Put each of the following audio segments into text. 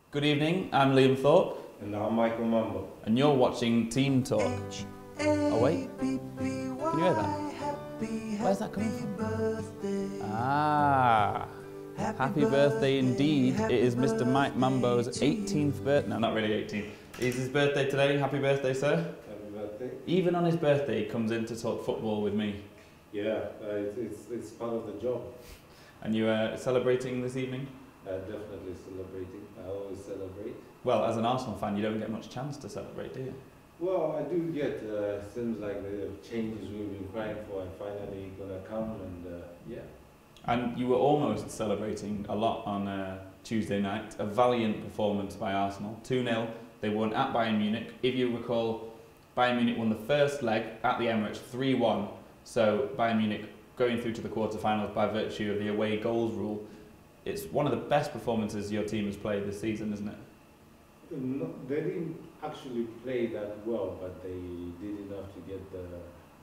Good evening, I'm Liam Thorp. And I'm Michael Mambo. And you're watching Team Talk. Oh wait, can you hear that? Where's that coming from? Ah, happy birthday indeed. It is Mr. Mike Mambo's 18th birthday. No, not really 18th. It's his birthday today. Happy birthday, sir. Happy birthday. Even on his birthday, he comes in to talk football with me. Yeah, it's part of the job. And you are celebrating this evening? Definitely celebrating. I always celebrate. Well, as an Arsenal fan, you don't get much chance to celebrate, do you? Well, I do get, seems like the changes we've been crying for are finally going to come, and yeah. And you were almost celebrating a lot on Tuesday night. A valiant performance by Arsenal. 2-0. They won at Bayern Munich. If you recall, Bayern Munich won the first leg at the Emirates 3-1. So Bayern Munich going through to the quarterfinals by virtue of the away goals rule. It's one of the best performances your team has played this season, isn't it? No, they didn't actually play that well, but they did enough to get the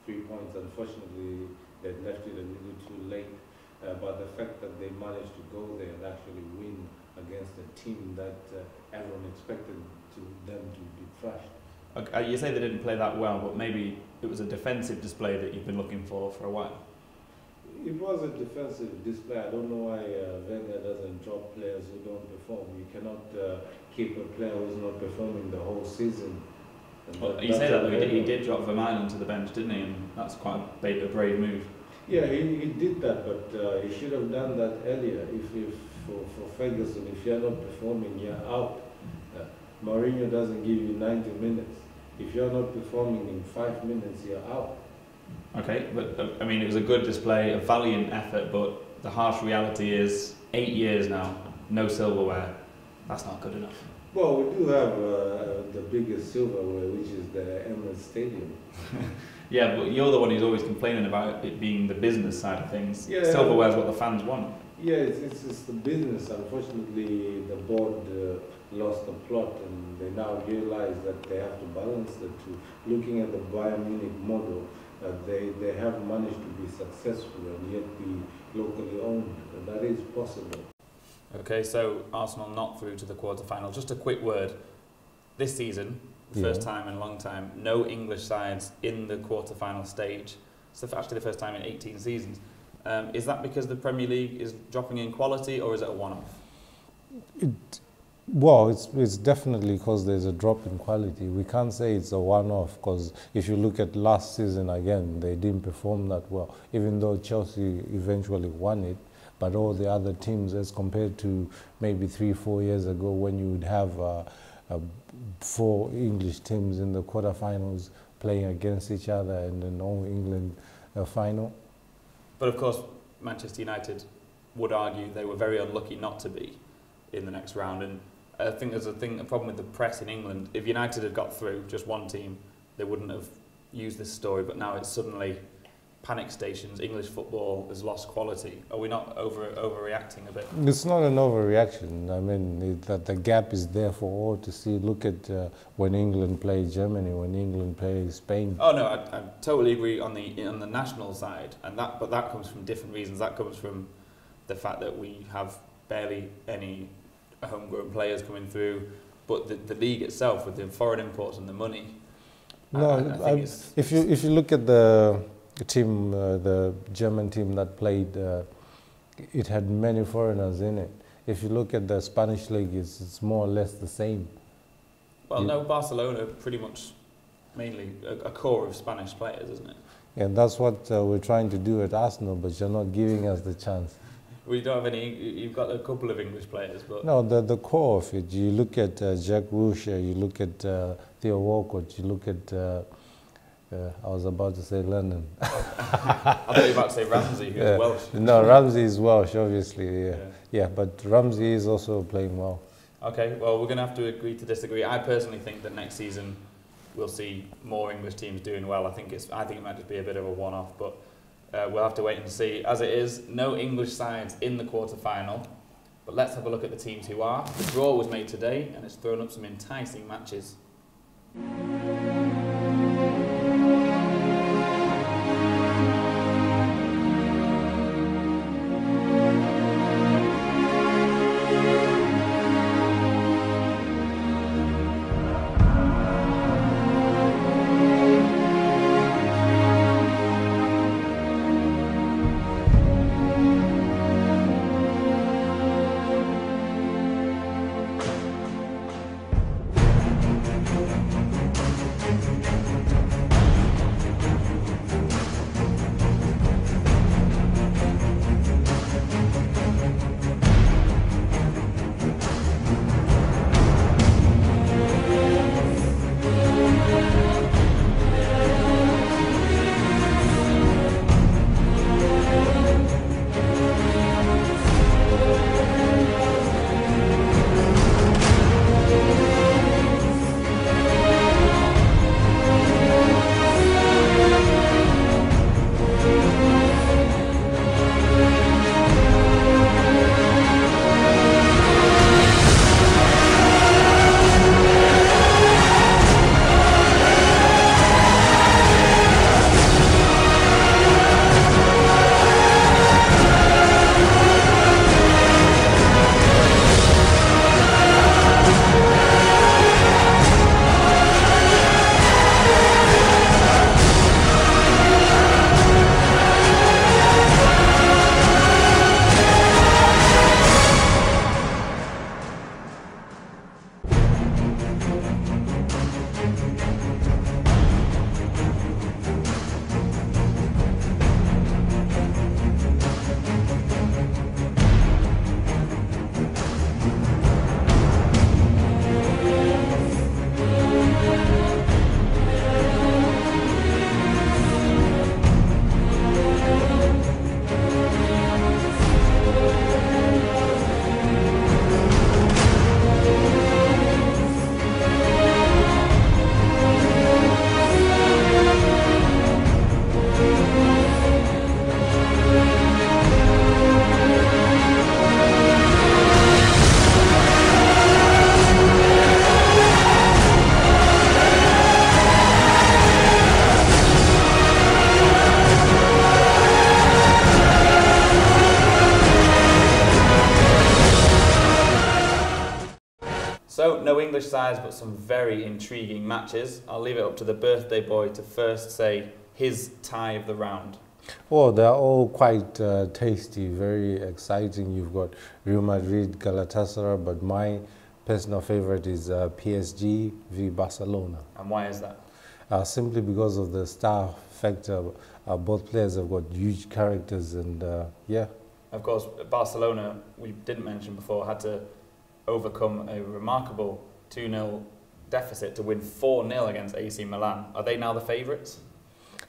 3 points. Unfortunately, they left it a little too late. But the fact that they managed to go there and actually win against a team that everyone expected them to be thrashed. Okay, you say they didn't play that well, but maybe it was a defensive display that you've been looking for a while. It was a defensive display. I don't know why Wenger doesn't drop players who don't perform. You cannot keep a player who's not performing the whole season. Well, you say that, though, he did drop Vermaelen to the bench, didn't he? And that's quite a brave move. Yeah, he did that, but he should have done that earlier. If for Ferguson, if you're not performing, you're out. Mourinho doesn't give you 90 minutes. If you're not performing in 5 minutes, you're out. Okay, but I mean, it was a good display, a valiant effort, but the harsh reality is 8 years now, no silverware. That's not good enough. Well, we do have the biggest silverware, which is the Emirates Stadium. Yeah, but you're the one who's always complaining about it being the business side of things. Yeah, silverware is what the fans want. Yeah, it's the business. Unfortunately, the board lost the plot, and they now realize that they have to balance the two. Looking at the Bayern Munich model, they have managed to be successful and yet be locally owned, and that is possible. Okay, so Arsenal not through to the quarterfinals. Just a quick word. This season, the first time in a long time, no English sides in the quarterfinal stage. So actually the first time in 18 seasons. Is that because the Premier League is dropping in quality, or is it a one-off? Well, it's definitely because there's a drop in quality. We can't say it's a one-off, because if you look at last season again, they didn't perform that well, even though Chelsea eventually won it. But all the other teams, as compared to maybe 3-4 years ago, when you would have 4 English teams in the quarterfinals playing against each other and an All-England final. But of course, Manchester United would argue they were very unlucky not to be in the next round. And I think there's a problem with the press in England. If United had got through, just one team, they wouldn't have used this story. But now it's suddenly panic stations. English football has lost quality. Are we not overreacting a bit? It's not an overreaction. I mean, that the gap is there for all to see. Look at when England plays Germany, when England plays Spain. Oh no, I totally agree on the national side, but that comes from different reasons. That comes from the fact that we have barely any homegrown players coming through, but the league itself, with the foreign imports and the money. No, if you look at the team, the German team that played, it had many foreigners in it. If you look at the Spanish league, it's more or less the same. Well, no, Barcelona pretty much mainly a core of Spanish players, isn't it? Yeah, that's what we're trying to do at Arsenal, but you're not giving us the chance. We don't have any. You've got a couple of English players, but no, the core of it. You look at Jack Wilshere, you look at Theo Walcott, you look at. I was about to say London. I thought you were about to say Ramsey, who's Welsh. No, Ramsey is Welsh, obviously. Yeah, but Ramsey is also playing well. Okay, well, we're going to have to agree to disagree. I personally think that next season we'll see more English teams doing well. I think it might just be a bit of a one-off, but we'll have to wait and see. As it is, no English sides in the quarter-final. But let's have a look at the teams who are. The draw was made today, and it's thrown up some enticing matches. So, no English sides, but some very intriguing matches. I'll leave it up to the birthday boy to first say his tie of the round. Well, they're all quite tasty, very exciting. You've got Real Madrid, Galatasaray, but my personal favorite is PSG v Barcelona. And why is that? Simply because of the star factor. Both players have got huge characters, and yeah. Of course, Barcelona, we didn't mention before, had to overcome a remarkable 2-0 deficit to win 4-0 against AC Milan. Are they now the favourites?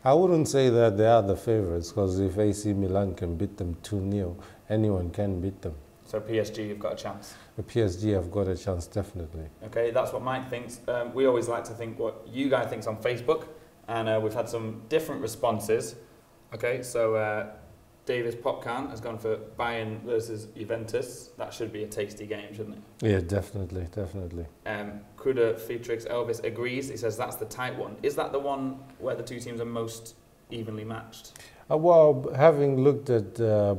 I wouldn't say that they are the favourites, because if AC Milan can beat them 2-0, anyone can beat them. So PSG have got a chance? The PSG have got a chance, definitely. Okay, that's what Mike thinks. We always like to think what you guys think on Facebook, and we've had some different responses. Okay, so Davis Popcan has gone for Bayern versus Juventus. That should be a tasty game, shouldn't it? Yeah, definitely, definitely. Kuda Featrix Elvis agrees. He says that's the tight one. Is that the one where the two teams are most evenly matched? Well, having looked at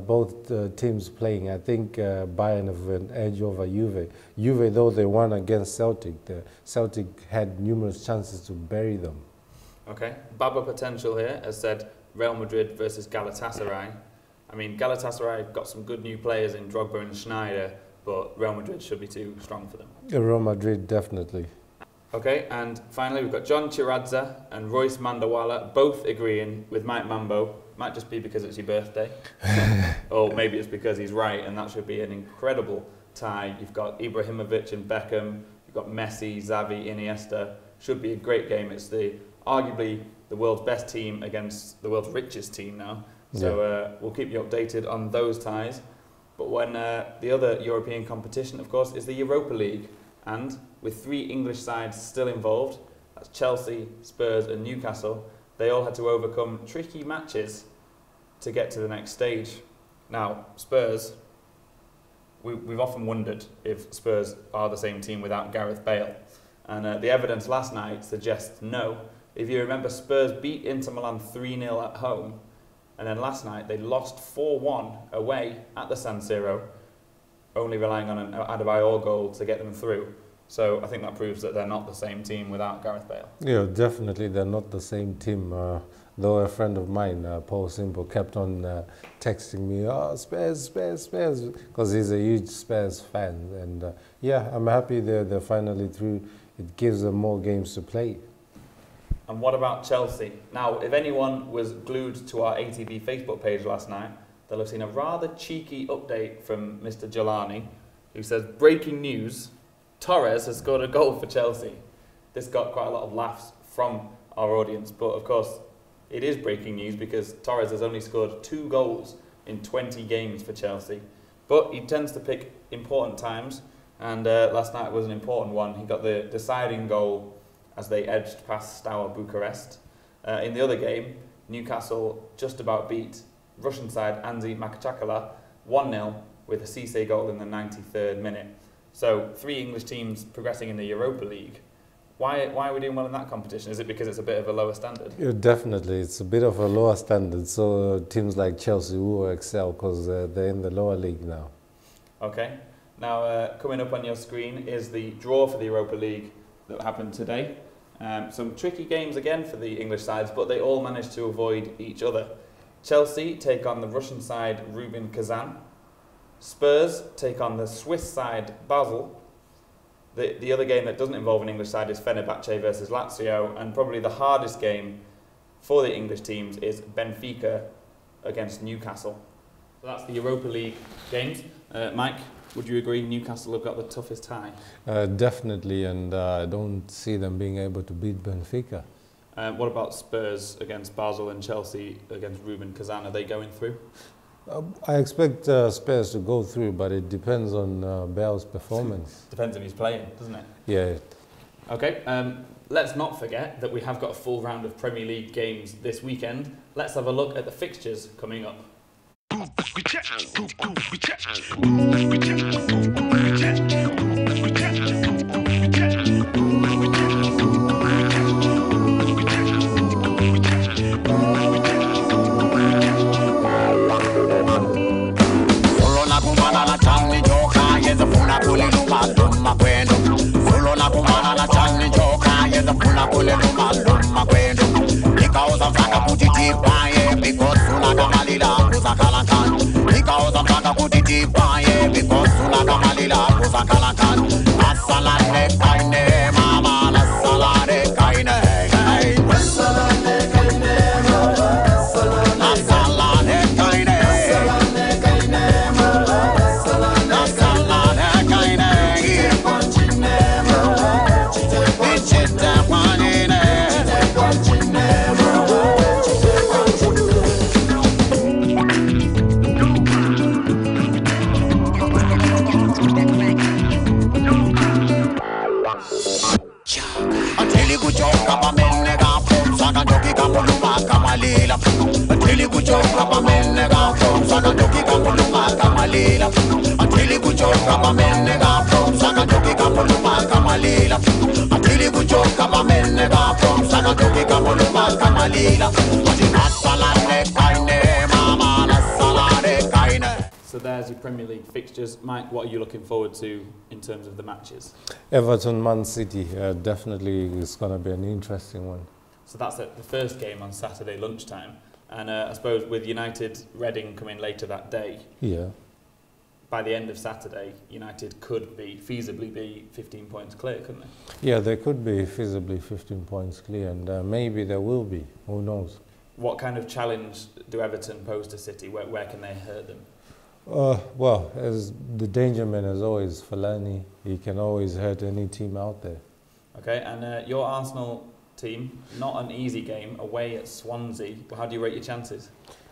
both teams playing, I think Bayern have an edge over Juve. Juve, though they won against Celtic, the Celtic had numerous chances to bury them. Okay. Baba Potential here has said Real Madrid versus Galatasaray. I mean, Galatasaray got some good new players in Drogba and Schneider, but Real Madrid should be too strong for them. Real Madrid, definitely. Okay, and finally we've got John Chiradza and Royce Mandawala both agreeing with Mike Mambo. Might just be because it's your birthday. Or maybe it's because he's right, and that should be an incredible tie. You've got Ibrahimovic and Beckham, you've got Messi, Xavi, Iniesta. Should be a great game. It's arguably the world's best team against the world's richest team now. So we'll keep you updated on those ties. But when the other European competition, of course, is the Europa League. And with 3 English sides still involved, that's Chelsea, Spurs and Newcastle, they all had to overcome tricky matches to get to the next stage. Now, Spurs, we've often wondered if Spurs are the same team without Gareth Bale. And the evidence last night suggests no. If you remember, Spurs beat Inter Milan 3-0 at home. And then last night, they lost 4-1 away at the San Siro, only relying on an Adebayor goal to get them through. So I think that proves that they're not the same team without Gareth Bale. Yeah, definitely they're not the same team. Though a friend of mine, Paul Simple, kept on texting me, "Oh, Spurs, Spurs, Spurs," because he's a huge Spurs fan. And yeah, I'm happy they're finally through. It gives them more games to play. And what about Chelsea? Now, if anyone was glued to our ATV Facebook page last night, they'll have seen a rather cheeky update from Mr. Jelani, who says, breaking news, Torres has scored a goal for Chelsea. This got quite a lot of laughs from our audience, but of course, it is breaking news because Torres has only scored 2 goals in 20 games for Chelsea. But he tends to pick important times, and last night was an important one. He got the deciding goal as they edged past Steaua Bucharest. In the other game, Newcastle just about beat Russian side Anzi Makachakala 1-0 with a Cisse goal in the 93rd minute. So 3 English teams progressing in the Europa League. Why are we doing well in that competition? Is it because it's a bit of a lower standard? Yeah, definitely, it's a bit of a lower standard. So teams like Chelsea will excel because they're in the lower league now. Okay. Now, coming up on your screen is the draw for the Europa League that happened today. Some tricky games again for the English sides, but they all managed to avoid each other. Chelsea take on the Russian side Rubin Kazan. Spurs take on the Swiss side Basel. The other game that doesn't involve an English side is Fenerbahce versus Lazio, and probably the hardest game for the English teams is Benfica against Newcastle. So that's the Europa League games. Mike, would you agree Newcastle have got the toughest tie? Definitely, and I don't see them being able to beat Benfica. What about Spurs against Basel and Chelsea against Rubin Kazan? Are they going through? I expect Spurs to go through, but it depends on Bale's performance. Depends if he's playing, doesn't it? Yeah. Okay, let's not forget that we have got a full round of Premier League games this weekend. Let's have a look at the fixtures coming up. because Sunaga Malila, Pusakalakan. Because of Saka Kutiti Paye, because Sunaga Malila, Pusakalakan. Asalane Kaine, Mama, Asalane Kaine. Asalane Kaine, Mama, Asalane Kaine. Asalane Kaine, Mama, Asalane Kaine. Chite Kwanine, Until you go up a menega from Sakadoki Kamulupa Kamalila. Until you go up a menega from Sakadoki Kamulupa Kamalila. Until you go up a menega from Sakadoki Kamulupa Kamalila. Until you go up a menega from Sakadoki Kamulupa Kamalila. Asalane Kaine, Mama, Asalane Kaine. So there's your Premier League fixtures. Mike, what are you looking forward to in terms of the matches? Everton, Man City, definitely is going to be an interesting one. So that's the first game on Saturday lunchtime. And I suppose with United, Reading coming later that day, Yeah. by the end of Saturday, United could feasibly be 15 points clear, couldn't they? Yeah, they could be feasibly 15 points clear, and maybe there will be. Who knows? What kind of challenge do Everton pose to City? Where can they hurt them? Well, as the danger man is always Fellaini, he can always hurt any team out there. Okay, and your Arsenal team, not an easy game, away at Swansea. How do you rate your chances?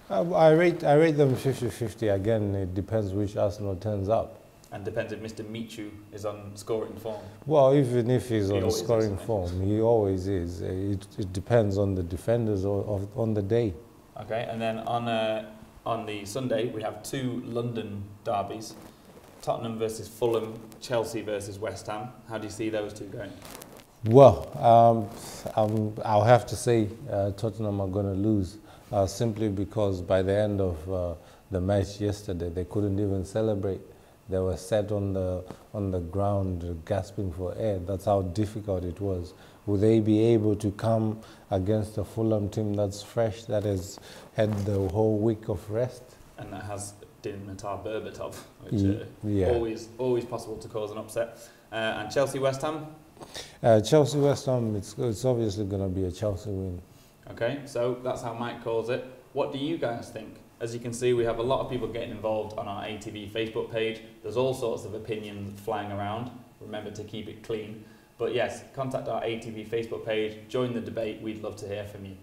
I rate them 50-50. Again, it depends which Arsenal turns up. And depends if Mr. Michu is on scoring form. Well, even if he's on always scoring is, form, he always is. It depends on the defenders on the day. Okay, and then on the Sunday, we have two London derbies. Tottenham versus Fulham, Chelsea versus West Ham. How do you see those two going? Well, I'll have to say Tottenham are going to lose simply because by the end of the match yesterday, they couldn't even celebrate. They were sat on the ground gasping for air. That's how difficult it was. Will they be able to come against a Fulham team that's fresh, that has had the whole week of rest? And that has Dimitar Berbatov, which always possible to cause an upset. And Chelsea West Ham? Chelsea West Ham, it's obviously going to be a Chelsea win. Okay, so that's how Mike calls it. What do you guys think? As you can see, we have a lot of people getting involved on our ATV Facebook page. There's all sorts of opinions flying around. Remember to keep it clean. But yes, contact our ATV Facebook page, join the debate. We'd love to hear from you.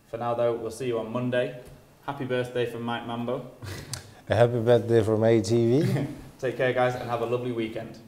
For now, though, we'll see you on Monday. Happy birthday from Mike Mambo. A happy birthday from ATV. Take care, guys, and have a lovely weekend.